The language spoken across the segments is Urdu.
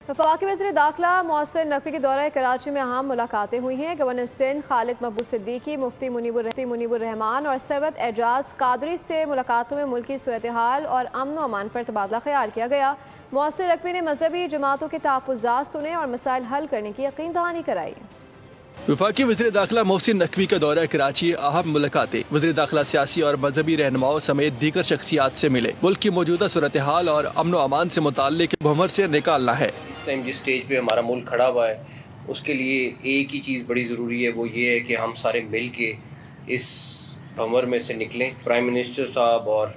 وفاقی وزیر داخلہ محسن نقوی کی دورہ کراچی میں اہم ملاقاتیں ہوئی ہیں۔ گورنر سندھ خالد مقبول صدیقی، مفتی منیب الرحمان اور سرورت اعجاز قادری سے ملاقاتوں میں ملکی صورتحال اور امن و امان پر تبادلہ خیال کیا گیا۔ محسن نقوی نے مذہبی جماعتوں کے تحفظات سنے اور مسائل حل کرنے کی یقین دہانی کرائی۔ وفاقی وزیر داخلہ محسن نقوی کا دورہ کراچی اہم ملاقاتیں۔ وزیر داخلہ سیاسی اور مذہبی رہنماؤں سمیت دیگر شخصیات سے ملے۔ ملک کی موجودہ صورتحال اور امن و امان سے متعلق بھنور سے نکالنا ہے۔ اس ٹائم جس سٹیج پہ ہمارا ملک کھڑا ہوا ہے اس کے لیے ایک ہی چیز بڑی ضروری ہے، وہ یہ ہے کہ ہم سارے مل کے اس بھنور میں سے نکلیں۔ پرائم منسٹر صاحب اور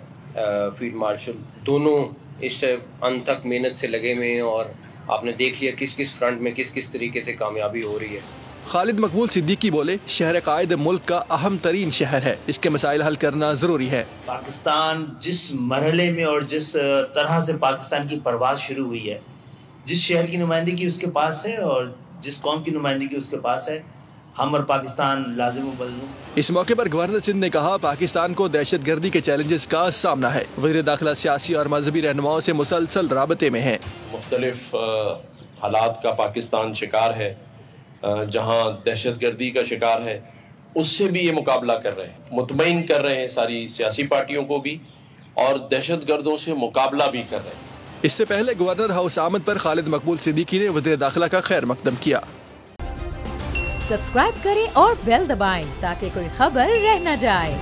فیلڈ مارشل دونوں اس ان تک محنت سے لگے ہوئے ہیں اور آپ نے دیکھ لیا کس کس فرنٹ میں کس طریقے سے کامیابی ہو رہی ہے۔ خالد مقبول صدیقی بولے، شہر قائد ملک کا اہم ترین شہر ہے، اس کے مسائل حل کرنا ضروری ہے۔ پاکستان جس مرحلے میں اور جس طرح سے پاکستان کی پرواز شروع ہوئی ہے، جس شہر کی نمائندگی اس کے پاس ہے اور جس قوم کی نمائندگی اس کے پاس ہے، ہم اور پاکستان لازم و ملزوم۔ اس موقع پر گورنر سندھ نے کہا پاکستان کو دہشت گردی کے چیلنجز کا سامنا ہے۔ وزیر داخلہ سیاسی اور مذہبی رہنماؤں سے مسلسل رابطے میں ہیں۔ مختلف حالات کا پاکستان شکار ہے، جہاں دہشت گردی کا شکار ہے، اس سے بھی یہ مقابلہ کر رہے ہیں، مطمئن کر رہے ہیں ساری سیاسی پارٹیوں کو بھی، اور دہشت گردوں سے مقابلہ بھی کر رہے ہیں۔ اس سے پہلے گورنر ہاؤس آمد پر خالد مقبول صدیقی نے وزیر داخلہ کا خیر مقدم کیا۔ سبسکرائب کریں اور بیل دبائیں تاکہ کوئی خبر رہ نہ جائے۔